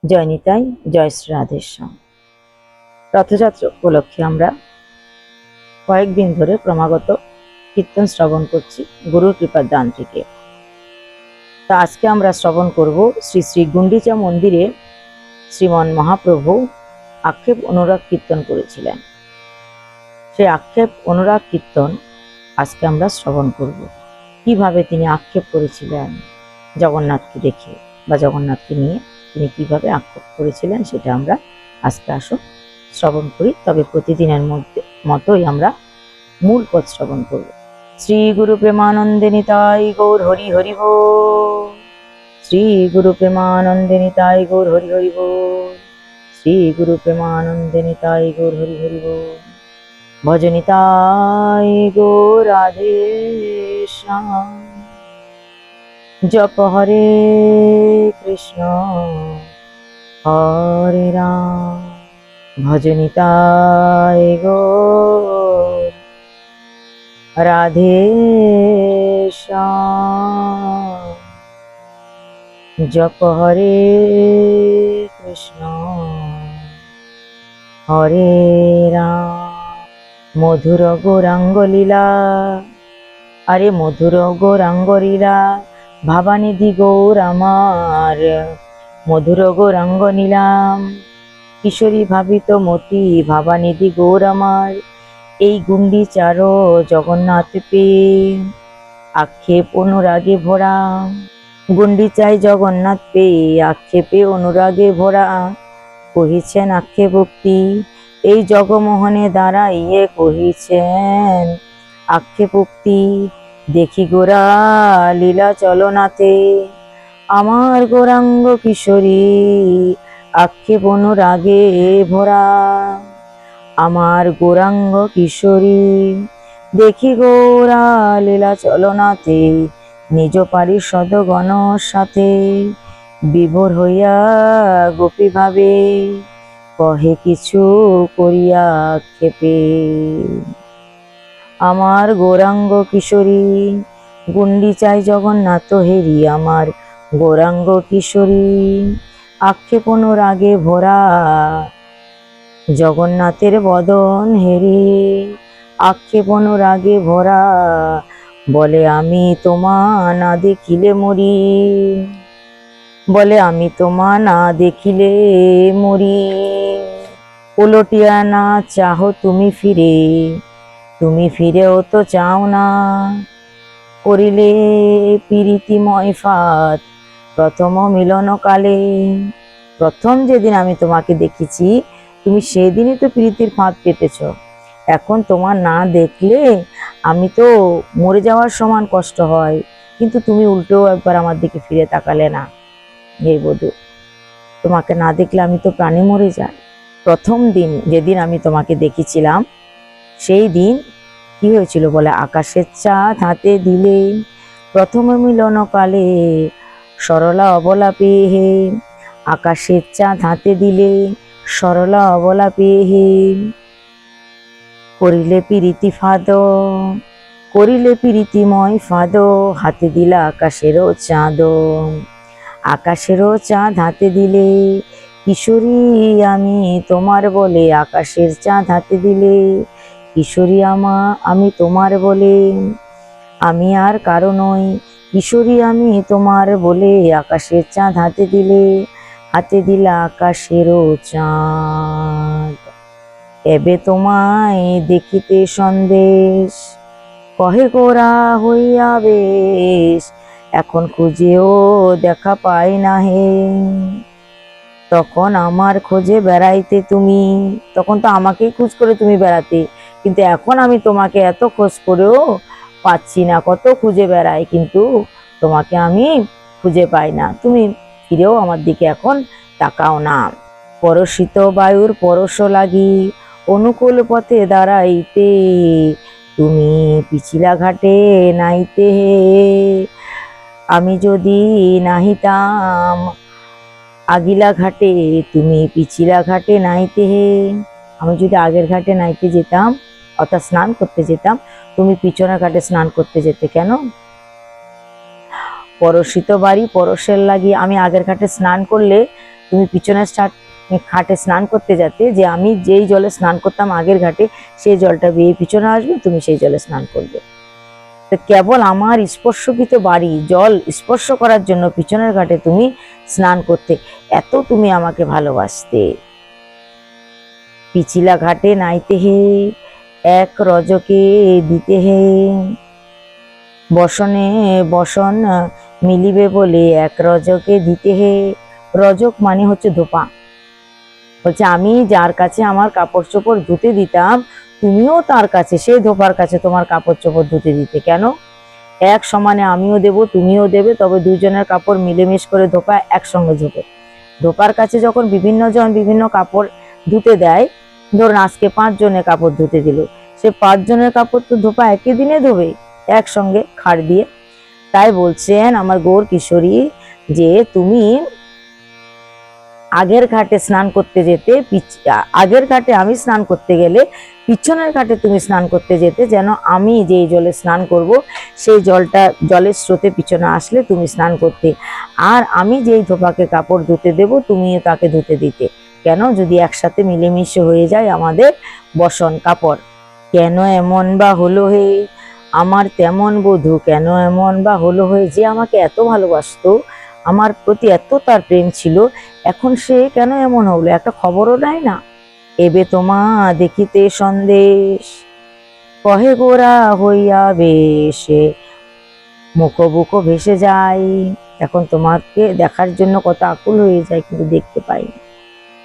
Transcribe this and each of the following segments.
জয় নিতাই, জয় শ্রী রাধেশ্যাম। রথযাত্রা উপলক্ষে আমরা কয়েকদিন ধরে ক্রমাগত কীর্তন শ্রবণ করছি গুরুর কৃপার দান থেকে। তা আজকে আমরা শ্রবণ করব শ্রী শ্রী গুন্ডিচা মন্দিরে শ্রীমন মহাপ্রভু আক্ষেপ অনুরাগ কীর্তন করেছিলেন। সেই আক্ষেপ অনুরাগ কীর্তন আজকে আমরা শ্রবণ করব। কিভাবে তিনি আক্ষেপ করেছিলেন জগন্নাথকে দেখে বা জগন্নাথকে নিয়ে তিনি কিভাবে আক্ষেপ করেছিলেন সেটা আমরা আজকে আসো শ্রবণ করি। তবে প্রতিদিনের মতোই আমরা মূল পদ শ্রবণ করব। শ্রী গুরু প্রেমানন্দে নিতাই গৌর হরি হরি বল। শ্রী গুরু প্রেমানন্দে নিতাই গৌর হরি হরি বল। শ্রী গুরু প্রেমানন্দে নিতাই গৌর হরি হরি বল। ভজ নিতাই গৌর রাধে শ্যাম। জপ হরে কৃষ্ণ হরে রাম। ভজ নিতাই গৌর রাধে শ্যাম। জপ হরে কৃষ্ণ হরে রাম। মধুর গৌরাঙ্গ লীলা, আরে মধুর গৌরাঙ্গ লীলা, ভাবানিধি গৌর আমার। মধুর গৌরাঙ্গ নীলাম, কিশোরী ভাবিত মতি, ভাবানিধি গৌর আমার। এই গুন্ডিচার জগন্নাথ পেয়ে আক্ষেপ অনুরাগে ভরা। গুন্ডিচায় জগন্নাথ পেয়ে আক্ষেপে অনুরাগে ভরা। কহিছেন আক্ষেপোক্তি, এই জগমোহনে দাঁড়াইয়ে কহিছেন আক্ষেপোক্তি। দেখি গোরা লীলা চলনাতে, আমার গৌরাঙ্গ কিশোরী আক্ষেপ অনুরাগে ভরা। আমার গৌরাঙ্গ কিশোরী দেখি গৌরা লীলা চলনাতে, নিজ পারিষদ গণ সাথে বিভোর হইয়া গোপী ভাবে, কহে কিছু করিয়া ক্ষেপে। আমার গৌরাঙ্গ কিশোরী গুন্ডিচায় জগন্নাথ হেরি, আমার গৌরাঙ্গ কিশোরী আক্ষেপ অনুরাগে ভরা। জগন্নাথের বদন হেরি আক্ষেপ অনুরাগে ভরা। বলে আমি তোমা না দেখিলে মরি, বলে আমি তোমা না দেখিলে মরি। উলটিয়া না চাহো তুমি ফিরে, তুমি ফিরেও তো চাও না। করিলে প্রীতিময় ফাত প্রথম মিলন কালে। প্রথম যেদিন আমি তোমাকে দেখেছি তুমি সেদিনই তো প্রীতির ফাঁদ পেতেছ। এখন তোমার না দেখলে আমি তো মরে যাওয়ার সমান কষ্ট হয়, কিন্তু তুমি উল্টেও একবার আমার দিকে ফিরে তাকালে না। হে বধূ, তোমাকে না দেখলে আমি তো প্রাণে মরে যাই। প্রথম দিন যেদিন আমি তোমাকে দেখেছিলাম সেই দিন কি হয়েছিল বলে, আকাশের চাঁদ হাতে দিলে প্রথম মিলন কালে, সরলা অবলা পেয়ে। আকাশের চাঁদ হাতে দিলে সরলা অবলা পেয়ে। করিলে প্রীতি ফাদ, করিলে প্রীতিময় ফাদ, হাতে দিলা আকাশেরও চাঁদ। আকাশেরও চাঁদ হাতে দিলে কিশোরী আমি তোমার বলে। আকাশের চাঁদ হাতে দিলে কিশোরী আমি তোমার বলে। আমি আর কারো নই, কিশোরী আমি তোমার বলে। আকাশের চাঁদ হাতে দিলে, হাতে দিলা আকাশেরও চাঁদ। এবে তোমায় দেখিতে সন্দেশ, কহে গোরা হইয়া বেশ। এখন খুঁজেও দেখা পাই না হে। তখন আমার খোঁজে বেড়াইতে তুমি, তখন তো আমাকেই খোঁজ করে তুমি বেড়াতে, কিন্তু এখন আমি তোমাকে এত খোঁজ করেও পাচ্ছি না। কত খুঁজে বেড়াই কিন্তু তোমাকে আমি খুঁজে পাই না। তুমি ফিরেও আমার দিকে এখন তাকাও না। পরশিত বায়ুর পরশ লাগি অনুকূল পথে দাঁড়াইতে, তুমি পিছিলা ঘাটে নাইতে হে। আমি যদি নাহিতাম আগিলা ঘাটে, তুমি পিছিলা ঘাটে নাইতে হে। আমি যদি আগের ঘাটে নাইতে যেতাম অর্থাৎ স্নান করতে যেতাম, তুমি পিছনের ঘাটে স্নান করতে যেতে কেন? পরশিত বাড়ি পরশের লাগি, আমি আগের ঘাটে স্নান করলে তুমি পিছনের ঘাটে স্নান করতে যেতে, যে আমি যেই জলে স্নান করতাম আগের ঘাটে সেই জলটা বেয়ে পিছনে আসবে, তুমি সেই জলে স্নান করবে। তো কেবল আমার স্পর্শকৃত বাড়ি জল স্পর্শ করার জন্য পিছনের ঘাটে তুমি স্নান করতে, এত তুমি আমাকে ভালোবাসতে। পিছিলা ঘাটে নাইতে হে, এক রজকে দিতে হে, বসনে বসন মিলিবে বলে এক রজকে দিতে হে। রজক মানে হচ্ছে ধোপা। বলছে আমি যার কাছে আমার কাপড় চোপড় ধুতে দিতাম, তুমিও তার কাছে, সেই ধোপার কাছে তোমার কাপড় চোপড় ধুতে দিতে। কেন? এক সমানে আমিও দেব, তুমিও দেবে, তবে দুজনের কাপড় মিলেমিশ করে ধোপা একসঙ্গে ধোবে। ধোপার কাছে যখন বিভিন্ন জন বিভিন্ন কাপড় ধুতে দেয়, ধরুন আজকে 5 জনের কাপড় ধুতে দিল, সে 5 জনের কাপড় তো ধোপা একই দিনে ধোবে একসঙ্গে খাড় দিয়ে। তাই বলছেন আমার গৌর কিশোরী, যে তুমি আগের ঘাটে স্নান করতে যেতে, আগের ঘাটে আমি স্নান করতে গেলে পিছনের ঘাটে তুমি স্নান করতে যেতে, যেন আমি যেই জলে স্নান করব সেই জলটা জলের স্রোতে পিছনে আসলে তুমি স্নান করতে। আর আমি যেই ধোপাকে কাপড় ধুতে দেব, তুমিও তাকে ধুতে দিতে। কেন? যদি একসাথে মিলেমিশে হয়ে যায় আমাদের বসন কাপড়। কেন এমন বা হলো হে আমার তেমন বধূ, কেন এমন বা হলো হয়ে, যে আমাকে এত ভালোবাসতো, আমার প্রতি এত তার প্রেম ছিল, এখন সে কেন এমন হলো, একটা খবরও নেয় না। এবে তোমা দেখিতে সন্দেশ, কহে গোরা হইয়া বেশে, মুখ বুক ভেসে যায়। এখন তোমাকে দেখার জন্য কত আকুল হয়ে যায়, কিন্তু দেখতে পাই না।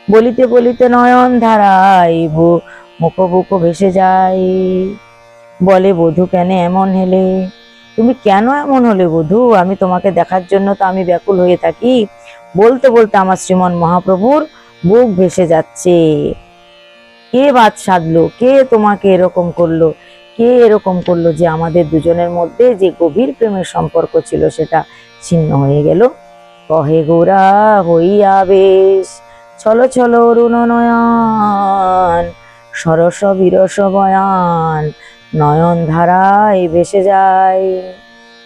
বলিতে বলিতে নয়ন ধারাইব, মুখ বুক ভেসে যায়। বলে বধূ কেন এমন হেলে, তুমি কেন এমন হলে বধূ, আমি তোমাকে দেখার জন্য তো আমি ব্যাকুল হয়ে থাকি। বলতে বলতে আমার শ্রীমন মহাপ্রভুর বুক ভেসে যাচ্ছে। কে বাদ সাধলো, কে তোমাকে এরকম করলো, কে এরকম করলো যে আমাদের দুজনের মধ্যে যে গভীর প্রেমের সম্পর্ক ছিল সেটা ছিন্ন হয়ে গেল। কহে গোরা হইয়া বেশ, ছলো ছলো অরুণ নয়ন, সরস বিরস বয়ান, নয়ন ধারায় ভেসে যায়।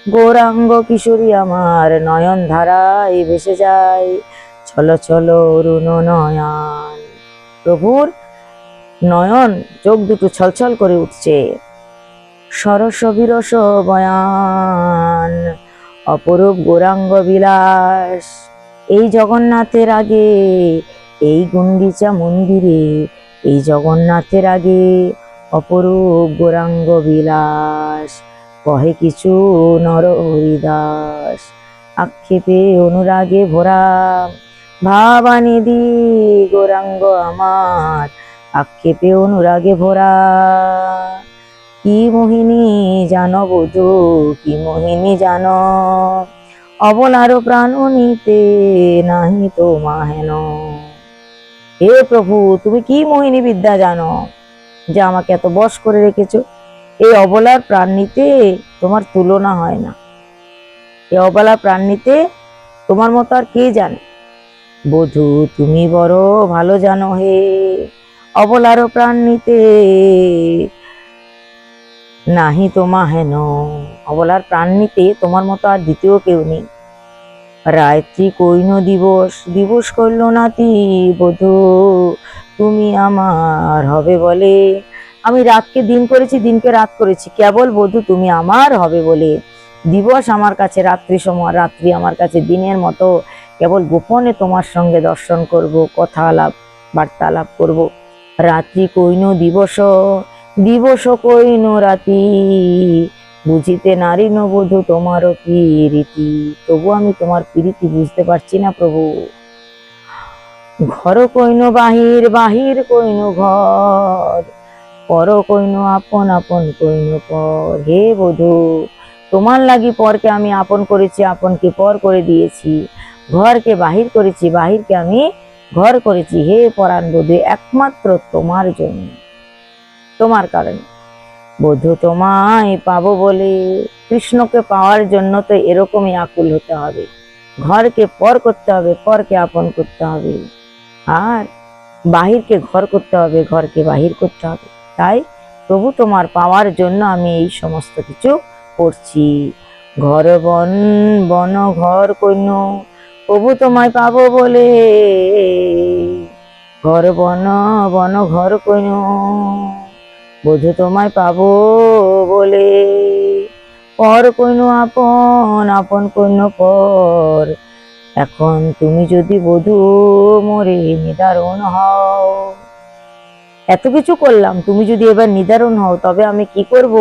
গৌরাঙ্গ কিশোরী আমার নয়ন ধারায় ভেসে যায়, ছলো ছলো অরুণ নয়ন। প্রভুর নয়ন চোখ দুটো ছলছল করে উঠছে। সরস বিরস বয়ান, অপরূপ গৌরাঙ্গ বিলাস। এই জগন্নাথের আগে, এই গুন্ডিচা মন্দিরে, এই জগন্নাথের আগে অপরূপ গৌরাঙ্গ বিলাস। কহে কিছু নর হরিদাস, আক্ষেপে অনুরাগে ভরা, ভাবানিধি গৌরাঙ্গ আমার, আক্ষেপে অনুরাগে ভরা। কি মোহিনী জানো বধূ, কি মোহিনী জানো, অবলার প্রাণ নিতে নাহি তোমা হেন। হে প্রভু, তুমি কি মোহিনী বিদ্যা জানো যে আমাকে এত বশ করে রেখেছো। এই অবলার প্রাণ নিতে তোমার তুলনা হয় না। এই অবলা প্রাণ নিতে তোমার মতো আর কে জানে। বধূ তুমি বড় ভালো জানো হে, অবলার প্রাণ নিতে নাহি তোমা হেন। অবলার প্রাণ নিতে তোমার মতো আর দ্বিতীয় কেউ নেই। রাত্রি কৈন দিবস, দিবস করল নাতি বধূ, তুমি আমার হবে বলে। আমি রাতকে দিন করেছি, দিনকে রাত করেছি, কেবল বধূ তুমি আমার হবে বলে। দিবস আমার কাছে রাত্রি সময়, রাত্রি আমার কাছে দিনের মতো, কেবল গোপনে তোমার সঙ্গে দর্শন করব, কথা আলাপ বার্তালাপ করব। রাত্রি কৈন দিবস, দিবস কৈন রাতি, বুঝিতে নারী বধূ তোমারও কি রীতি। তবু আমি তোমার প্রীতি বুঝতে পারছি না প্রভু। ঘর কইন বাহির, বাহির কইন ঘর, পর কইন আপন, আপন কইন পর। হে বধূ, তোমার লাগি পরকে আমি আপন করেছি, আপনকে পর করে দিয়েছি। ঘরকে বাহির করেছি, বাহিরকে আমি ঘর করেছি। হে পরাণ বধূ, একমাত্র তোমার জন্য, তোমার কারণে। বধূ তোমায় পাবো বলে, কৃষ্ণকে পাওয়ার জন্য তো এরকমই আকুল হতে হবে। ঘরকে পর করতে হবে, পরকে আপন করতে হবে, আর বাহিরকে ঘর করতে হবে, ঘরকে বাহির করতে হবে। তাই প্রভু তোমার পাওয়ার জন্য আমি এই সমস্ত কিছু করছি। ঘর বন বন ঘর কইন, প্রভু তোমায় পাবো বলে ঘর বন বন ঘর কইন, বধু তোমায় পাবো বলে পর কইন আপন, আপন কইন পর। এখন তুমি যদি বধূ মোরে নিদারুণ হও, এত কিছু করলাম, তুমি যদি এবার নিদারুণ হও তবে আমি কি করব?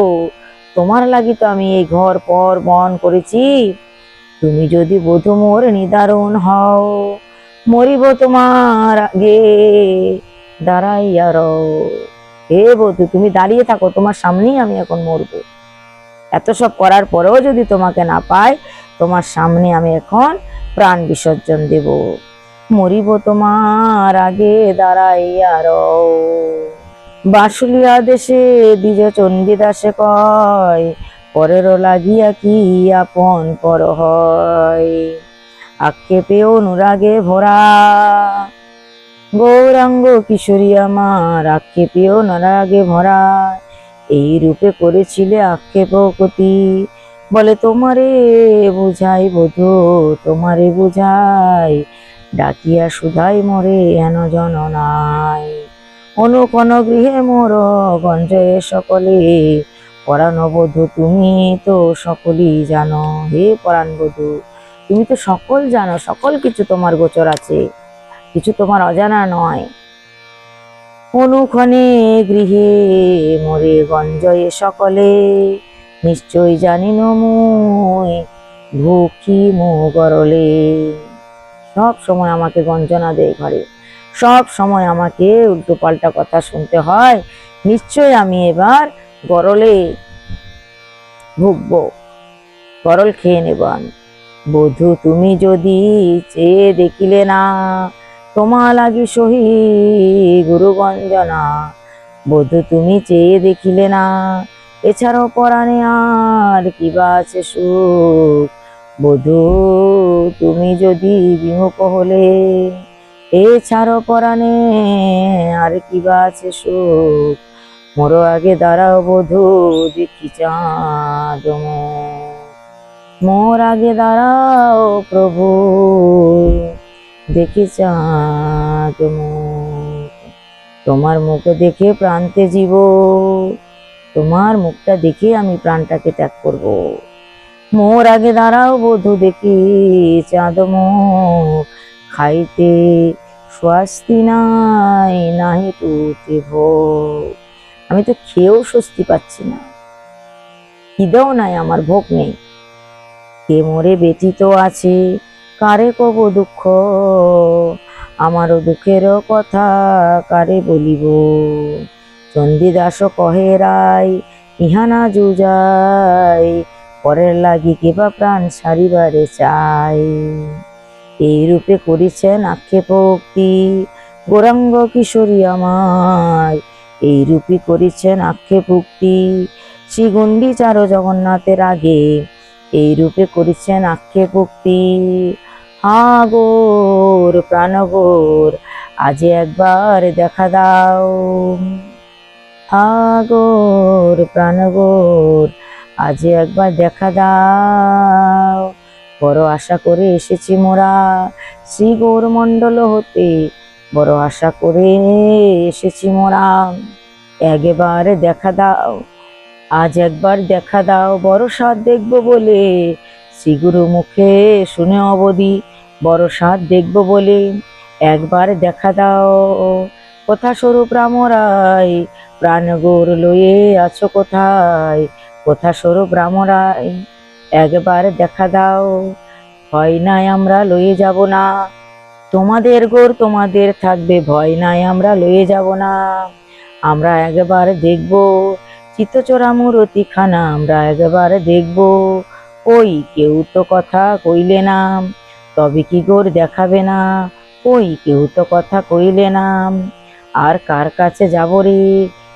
তোমার লাগি তো আমি এই ঘর পর বন করেছি। তুমি যদি বধূ মোর নিদারুণ হও, মরিব তোমার আগে দাঁড়াইয়া রও। হে বধূ, তুমি দাঁড়িয়ে থাকো, তোমার সামনেই আমি এখন মরবো। এত সব করার পরেও যদি তোমাকে না পাই, তোমার সামনে আমি এখন প্রাণ বিসর্জন দেব। মরিব তোমার আগে দাঁড়াইয়া রও। বাসুলিয়া দেশে দ্বিজ চণ্ডীদাসে কয়, পরের লাগিয়া কি আপন পর হয়। আক্ষেপে অনুরাগে ভরা গৌরাঙ্গ কিশোরী আমার, আক্ষেপে অনুরাগে ভরা। এই রূপে করেছিলে আক্ষেপ কতি, বলে তোমারে বুঝাই বধূ, তোমারে বুঝাই। ডাকিয়া সুধাই মরে হেন জন নাই। অনুকন গৃহে মোর গঞ্জয়ে সকলে, পরাণ বধূ তুমি তো সকলই জানো। হে পরাণ বধূ, তুমি তো সকল জানো, সকল কিছু তোমার গোচর আছে, কিছু তোমার অজানা নয়। অনুক্ষণে গৃহে মোরে গঞ্জয়ে সকলে, নিশ্চয় জানিন মুই ভুখি মো গরলে। সব সময় আমাকে গঞ্জনা দেয় ঘরে, সব সময় আমাকে উল্টো পাল্টা কথা শুনতে হয়। নিশ্চয় আমি এবার গরলে ভুগবো, গরল খেয়ে নেব আমি। বধূ তুমি যদি চেয়ে দেখিলে না, তোমা লাগি সহি গুরু গঞ্জনা। বধূ তুমি চেয়ে দেখিলে না, এছাড়াও পরাণে আর কিবা আছে সুখ। বধূ তুমি যদি বিমুখ হলে, এছাড়াও পরাণে আর কিবা আছে সুখ। মোর আগে দাঁড়াও বধূ দেখি চাঁদ মুখ। মোর আগে দাঁড়াও প্রভু দেখি চাঁদ মুখ। তোমার মুখ দেখে প্রান্তে জীব, তোমার মুখটা দেখে আমি প্রাণটাকে ত্যাগ করব। মোর আগে দাঁড়াও বধূ দেখি চাঁদ মুখ। খাইতে স্বস্তি নাই, নাহি টুকে ভোগ। আমি তো খেয়েও স্বস্তি পাচ্ছি না, খিদেও নাই, আমার ভোগ নেই। কে মোরে ব্যতীত আছে, কারে কব দুঃখ। আমারও দুঃখের কথা কারে বলিব। চণ্ডীদাস কহে রায়, ইহা না জুজাই, পরের লাগি কেবা প্রাণ ছাড়িবারে চাই। এই রূপে করিছেন আক্ষেপোক্তি গৌরাঙ্গ কিশোরী আমার, এই রূপে করিছেন আক্ষেপোক্তি শ্রী গুন্ডিচার জগন্নাথের আগে, এই রূপে করিছেন আক্ষেপোক্তি। হা গোর প্রাণগোর, আজ একবার দেখা দাও। হা গোর প্রাণগোর, আজ একবার দেখা দাও। বড় আশা করে এসেছি মোরা শ্রী গৌর মণ্ডল হতে, বড় আশা করে এসেছি মোরা। একবার দেখা দাও, আজ একবার দেখা দাও, বড় সাধ দেখবো বলে শ্রীগুরু মুখে শুনে অবধি, বড় সাধ দেখবো বলে একবার দেখা দাও। কথা স্বরূপ রামরাই, প্রাণ গোর লয়ে আছো কোথায়? কথা স্বরূপ রামরাই, একবার দেখা দাও। ভয় নাই আমরা লয়ে যাব না, তোমাদের গোর তোমাদের থাকবে, ভয় নাই আমরা লয়ে যাব না। আমরা একবার দেখবো চিত্তচোরা মূরতি খানা, আমরা একবার দেখবো। ওই কেউ তো কথা কইলে না, তবে কি গোর দেখাবে না? ওই কেউ তো কথা কইলে না। আর কার কাছে যাব রে,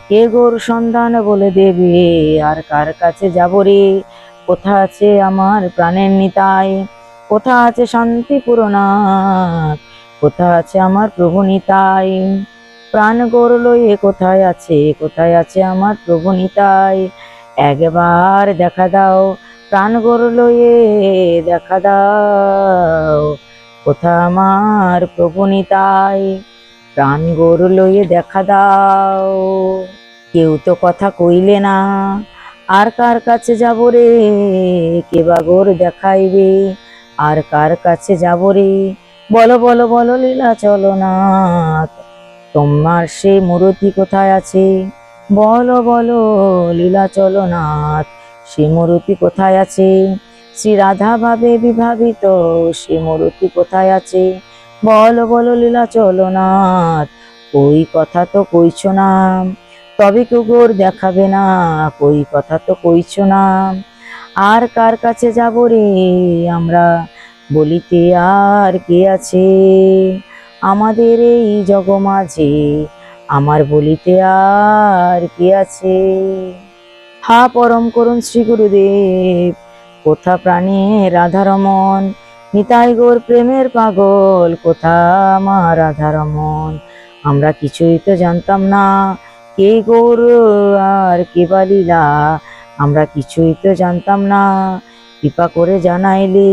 কে গোর সন্ধান বলে দেবে? আর কার কাছে যাব রে? কোথা আছে আমার প্রাণের নিতাই? কোথা আছে শান্তিপুরনাথ? কোথা আছে আমার প্রভু নিতাই? প্রাণ গোর লয়ে কোথায় আছে, কোথায় আছে আমার প্রভু নিতাই? একবার দেখা দাও, প্রাণ গোর লয়ে দেখা দাও। কোথা আমার প্রভু নিতাই, প্রাণ গোর লইয়ে দেখা দাও। কেউ তো কথা কইলে না, আর কার কাছে যাব রে, কে বা গোর দেখাইবে, আর কার কাছে যাব রে, বলো বলো বলো লীলা চলনাথ। তোমার সে মূরতি কোথায় আছে, বলো বলো লীলা চলনাথ। সে মূরতি কোথায় আছে, শ্রী রাধা ভাবে বিভাবিত, সে মূরতি কোথায় আছে, বলো বলো লীলা চলনাথ। ওই কথা তো কইছ না, তবে কেউ গোর দেখাবে না, কই কথা তো কইছ না। আর কার কাছে যাব রে আমরা, বলিতে আর কে আছে, আমাদের এই জগ মাঝে, আমার বলিতে আর কে আছে। হা পরম করুণ শ্রী গুরুদেব, কোথা প্রাণে রাধারমন, নিতাই গোর প্রেমের পাগল, কোথা আমার রাধারমন। আমরা কিছুই তো জানতাম না, কে গোর আর কে বা লীলা, আমরা কিছুই তো জানতাম না। কৃপা করে জানাইলে,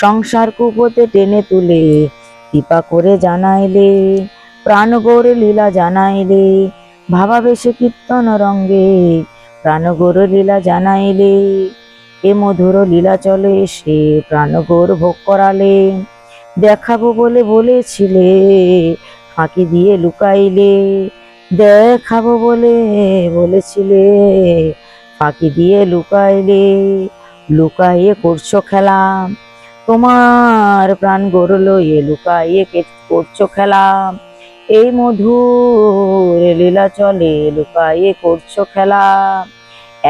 সংসার কুপোতে টেনে তুলে, কৃপা করে জানাইলে, প্রাণ গোর লীলা জানাইলে, ভাবাবেশে কীর্তন রঙ্গে, প্রাণ গোর লীলা জানাইলে, এ মধুর লীলা চলে সে প্রাণ গোর ভোগ করালে। দেখাবো বলে বলেছিলে, ফাঁকি দিয়ে লুকাইলে, দেখাবো বলে বলেছিলে, ফাঁকি দিয়ে লুকাইলে, লুকাইয়ে করছো খেলা, তোমার প্রাণ গোর লইয়ে লুকাইয়ে করছো খেলা। এই মধুর লীলা চলে লুকাইয়ে করছো খেলা।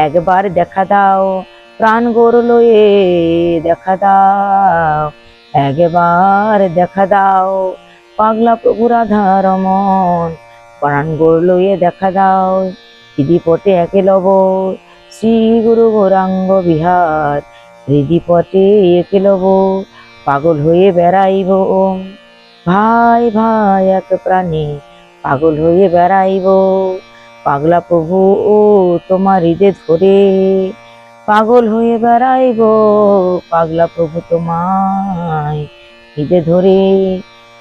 একবার দেখা দাও প্রাণ গোর লয়ে দেখা দাও, একবার দেখা দাও পাগলা প্রভু রাধা রমন, প্রাণ গোর লয়ে দেখা দাও। হৃদিপটে একে লব শ্রী গুরু গৌরাঙ্গ বিহার, হৃদিপটে একে লব পাগল হয়ে বেড়াইব, ভাই ভাই এক প্রাণী পাগল হয়ে বেড়াইব। পাগলা প্রভু ও তোমার হৃদয় ধরে, পাগল হয়ে বেড়াইব, পাগলা প্রভু তোমায় হৃদয় ধরে।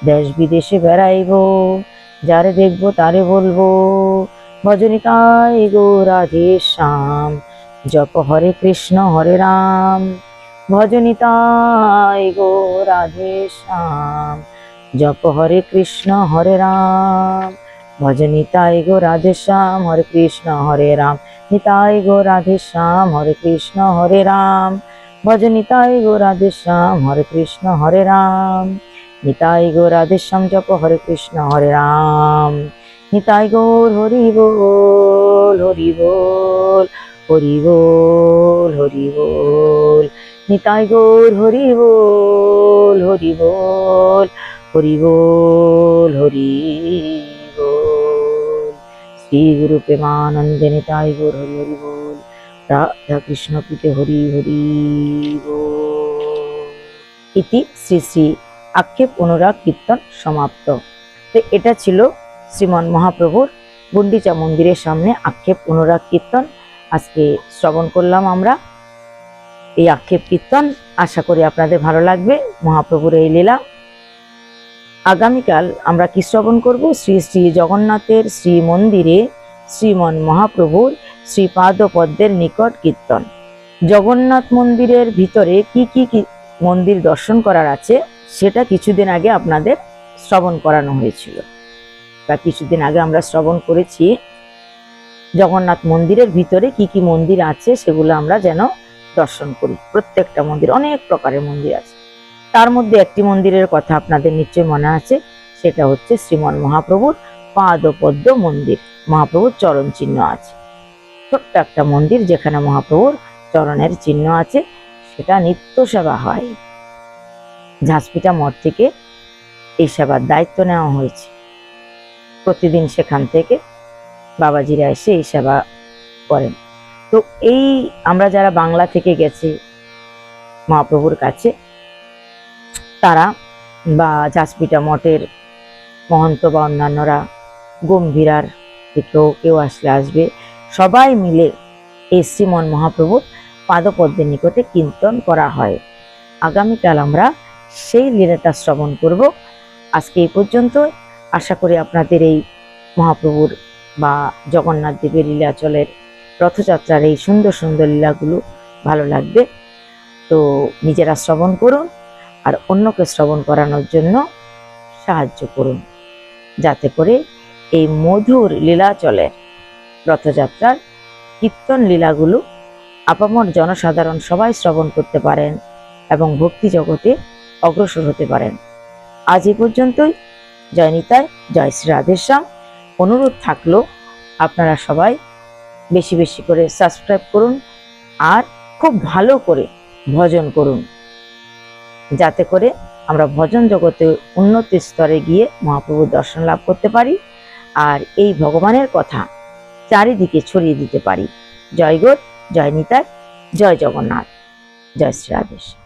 দেশ বিদেশে বেড়াইব, যারে দেখবো তারে বলবো, ভজনিতাই গো রাধে শ্যাম, জপ হরে কৃষ্ণ হরে রাম, ভজনিতাই গো রাধে শ্যাম, জপ হরে কৃষ্ণ হরে রাম, ভজনিতাই গো রাধে শ্যাম, হরে কৃষ্ণ হরে রাম, নিতাই গো রাধে শ্যাম, হরে কৃষ্ণ হরে রাম, ভজনিতাই গো রাধে শ্যাম, হরে কৃষ্ণ হরে রাম, নিতাই গো রাধে শ্যাম, জপ হরে কৃষ্ণ হরে রাম, নিতাই গৌর হরি বল হরি বল হরি বল হরি বল, নিতাই গৌর হরি বল হরি বল হরি বল হরি বল। শ্রী গুরু প্রেমানন্দে নিতাই গৌর হরি হরি বল, রাধা কৃষ্ণ প্রীতে হরি হরি বল। ইতি শ্রী শ্রী আক্ষেপ অনুরাগ কীর্তন সমাপ্ত। তো এটা ছিল শ্রীমন মহাপ্রভুর গুন্ডিচা মন্দিরের সামনে আক্ষেপ অনুরাগ কীর্তন। আজকে শ্রবণ করলাম আমরা এই আক্ষেপ কীর্তন। আশা করি আপনাদের ভালো লাগবে মহাপ্রভুর এই লীলা। আগামীকাল আমরা কি শ্রবণ করব? শ্রী শ্রী জগন্নাথের শ্রী মন্দিরে শ্রীমন মহাপ্রভুর শ্রীপাদ পদ্মের নিকট কীর্তন। জগন্নাথ মন্দিরের ভিতরে কি কি মন্দির দর্শন করার আছে সেটা কিছুদিন আগে আপনাদের শ্রবণ করানো হয়েছিল, বা কিছুদিন আগে আমরা শ্রবণ করেছি। জগন্নাথ মন্দিরের ভিতরে কি কি মন্দির আছে সেগুলো আমরা যেন দর্শন করি। প্রত্যেকটা মন্দির, অনেক প্রকারের মন্দির আছে, তার মধ্যে একটি মন্দিরের কথা আপনাদের নিশ্চয় মনে আছে, সেটা হচ্ছে শ্রীমন মহাপ্রভুর পাদপদ্ম মন্দির। মহাপ্রভুর চরণ চিহ্ন আছে, ছোট্ট একটা মন্দির যেখানে মহাপ্রভুর চরণের চিহ্ন আছে। সেটা নিত্য সেবা হয়। ঝাঁসপিটা মঠ থেকে এই সেবার দায়িত্ব নেওয়া হয়েছে। প্রতিদিন সেখান থেকে বাবাজিরা এসে এই সেবা করেন। তো এই আমরা যারা বাংলা থেকে গেছি মহাপ্রভুর কাছে, তারা বা ঝাঁসপিটা মঠের মহন্ত বা অন্যান্যরা, গম্ভীরার থেকেও কেউ আসলে আসবে, সবাই মিলে এই শ্রীমন মহাপ্রভুর পাদপদ্মের নিকটে কীর্তন করা হয়। আগামীকাল আমরা সেই লীলাটা শ্রবণ করব। আজকে এই পর্যন্ত। আশা করি আপনাদের এই মহাপ্রভুর বা জগন্নাথ দেবের লীলাচলের রথযাত্রার এই সুন্দর সুন্দর লীলাগুলো ভালো লাগবে। তো নিজেরা শ্রবণ করুন আর অন্যকে শ্রবণ করানোর জন্য সাহায্য করুন, যাতে করে এই মধুর লীলাচলের রথযাত্রার কীর্তন লীলাগুলো আপামর জনসাধারণ সবাই শ্রবণ করতে পারেন এবং ভক্তি জগতে অগ্রসর হতে পারেন। আজ এই পর্যন্তই। জয় নিতাই, জয় শ্রী রাধেশ্যাম। অনুরোধ থাকলো আপনারা সবাই বেশি বেশি করে সাবস্ক্রাইব করুন আর খুব ভালো করে ভজন করুন, যাতে করে আমরা ভজন জগতে উন্নতি স্তরে গিয়ে মহাপ্রভুর দর্শন লাভ করতে পারি আর এই ভগবানের কথা চারিদিকে ছড়িয়ে দিতে পারি। জয় গৌর, জয় নিতাই, জয় জগন্নাথ, জয় শ্রী রাধেশ্যাম।